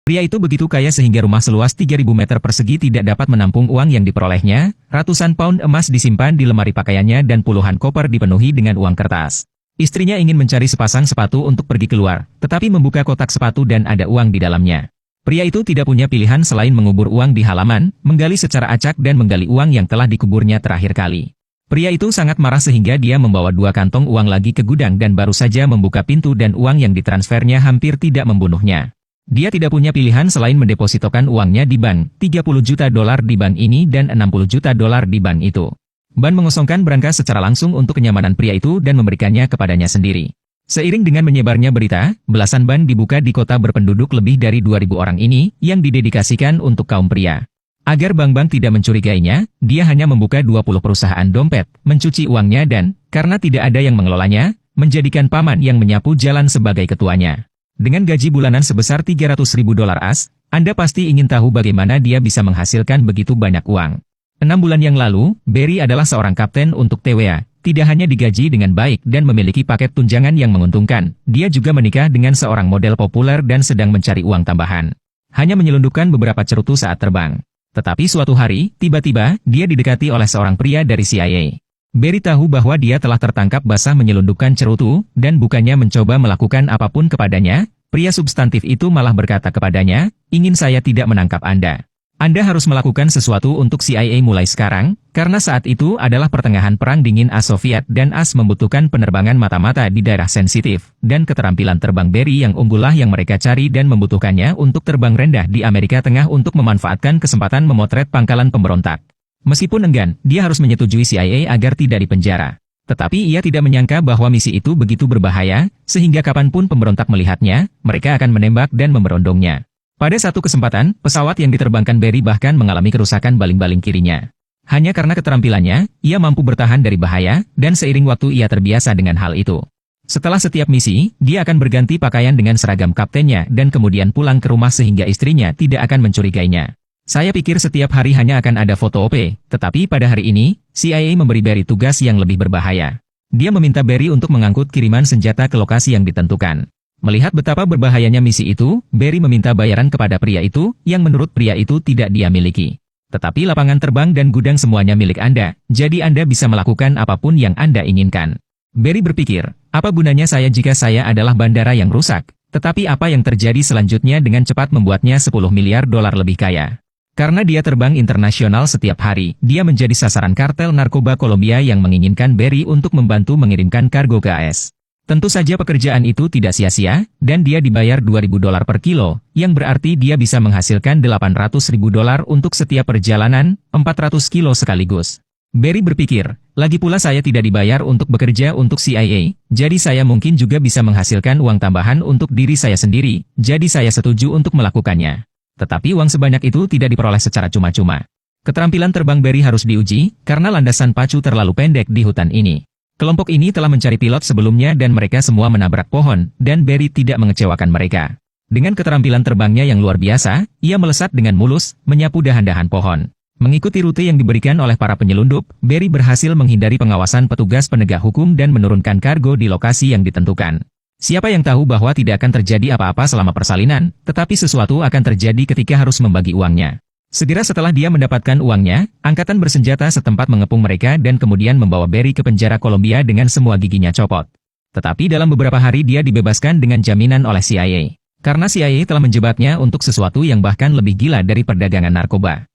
Pria itu begitu kaya sehingga rumah seluas 3.000 meter persegi tidak dapat menampung uang yang diperolehnya, ratusan pound emas disimpan di lemari pakaiannya dan puluhan koper dipenuhi dengan uang kertas. Istrinya ingin mencari sepasang sepatu untuk pergi keluar, tetapi membuka kotak sepatu dan ada uang di dalamnya. Pria itu tidak punya pilihan selain mengubur uang di halaman, menggali secara acak dan menggali uang yang telah dikuburnya terakhir kali. Pria itu sangat marah sehingga dia membawa 2 kantong uang lagi ke gudang dan baru saja membuka pintu dan uang yang ditransfernya hampir tidak membunuhnya. Dia tidak punya pilihan selain mendepositokan uangnya di bank, 30 juta dolar di bank ini dan 60 juta dolar di bank itu. Ban mengosongkan berangkas secara langsung untuk kenyamanan pria itu dan memberikannya kepadanya sendiri. Seiring dengan menyebarnya berita, belasan ban dibuka di kota berpenduduk lebih dari 2.000 orang ini yang didedikasikan untuk kaum pria. Agar bank-bank tidak mencurigainya, dia hanya membuka 20 perusahaan dompet, mencuci uangnya dan, karena tidak ada yang mengelolanya, menjadikan paman yang menyapu jalan sebagai ketuanya. Dengan gaji bulanan sebesar 300.000 dolar AS, Anda pasti ingin tahu bagaimana dia bisa menghasilkan begitu banyak uang. 6 bulan yang lalu, Barry adalah seorang kapten untuk TVA, tidak hanya digaji dengan baik dan memiliki paket tunjangan yang menguntungkan, dia juga menikah dengan seorang model populer dan sedang mencari uang tambahan. Hanya menyelundupkan beberapa cerutu saat terbang. Tetapi suatu hari, tiba-tiba, dia didekati oleh seorang pria dari CIA. Barry tahu bahwa dia telah tertangkap basah menyelundupkan cerutu, dan bukannya mencoba melakukan apapun kepadanya, pria substantif itu malah berkata kepadanya, ingin saya tidak menangkap Anda. Anda harus melakukan sesuatu untuk CIA mulai sekarang, karena saat itu adalah pertengahan Perang Dingin AS-Soviet dan AS membutuhkan penerbangan mata-mata di daerah sensitif, dan keterampilan terbang Barry yang unggullah yang mereka cari dan membutuhkannya untuk terbang rendah di Amerika Tengah untuk memanfaatkan kesempatan memotret pangkalan pemberontak. Meskipun enggan, dia harus menyetujui CIA agar tidak dipenjara. Tetapi ia tidak menyangka bahwa misi itu begitu berbahaya, sehingga kapanpun pemberontak melihatnya, mereka akan menembak dan memerondongnya. Pada satu kesempatan, pesawat yang diterbangkan Barry bahkan mengalami kerusakan baling-baling kirinya. Hanya karena keterampilannya, ia mampu bertahan dari bahaya, dan seiring waktu ia terbiasa dengan hal itu. Setelah setiap misi, dia akan berganti pakaian dengan seragam kaptennya dan kemudian pulang ke rumah sehingga istrinya tidak akan mencurigainya. Saya pikir setiap hari hanya akan ada foto OP, tetapi pada hari ini, CIA memberi Barry tugas yang lebih berbahaya. Dia meminta Barry untuk mengangkut kiriman senjata ke lokasi yang ditentukan. Melihat betapa berbahayanya misi itu, Barry meminta bayaran kepada pria itu, yang menurut pria itu tidak dia miliki. Tetapi lapangan terbang dan gudang semuanya milik Anda, jadi Anda bisa melakukan apapun yang Anda inginkan. Barry berpikir, apa gunanya saya jika saya adalah bandara yang rusak, tetapi apa yang terjadi selanjutnya dengan cepat membuatnya 10 miliar dolar lebih kaya. Karena dia terbang internasional setiap hari, dia menjadi sasaran kartel narkoba Kolombia yang menginginkan Barry untuk membantu mengirimkan kargo ke AS. Tentu saja pekerjaan itu tidak sia-sia, dan dia dibayar 2.000 dolar per kilo, yang berarti dia bisa menghasilkan 800.000 dolar untuk setiap perjalanan, 400 kilo sekaligus. Barry berpikir, lagi pula saya tidak dibayar untuk bekerja untuk CIA, jadi saya mungkin juga bisa menghasilkan uang tambahan untuk diri saya sendiri, jadi saya setuju untuk melakukannya. Tetapi uang sebanyak itu tidak diperoleh secara cuma-cuma. Keterampilan terbang Barry harus diuji, karena landasan pacu terlalu pendek di hutan ini. Kelompok ini telah mencari pilot sebelumnya dan mereka semua menabrak pohon, dan Barry tidak mengecewakan mereka. Dengan keterampilan terbangnya yang luar biasa, ia melesat dengan mulus, menyapu dahan-dahan pohon. Mengikuti rute yang diberikan oleh para penyelundup, Barry berhasil menghindari pengawasan petugas penegak hukum dan menurunkan kargo di lokasi yang ditentukan. Siapa yang tahu bahwa tidak akan terjadi apa-apa selama persalinan, tetapi sesuatu akan terjadi ketika harus membagi uangnya. Segera setelah dia mendapatkan uangnya, angkatan bersenjata setempat mengepung mereka dan kemudian membawa Barry ke penjara Kolombia dengan semua giginya copot. Tetapi dalam beberapa hari dia dibebaskan dengan jaminan oleh CIA. Karena CIA telah menjebaknya untuk sesuatu yang bahkan lebih gila dari perdagangan narkoba.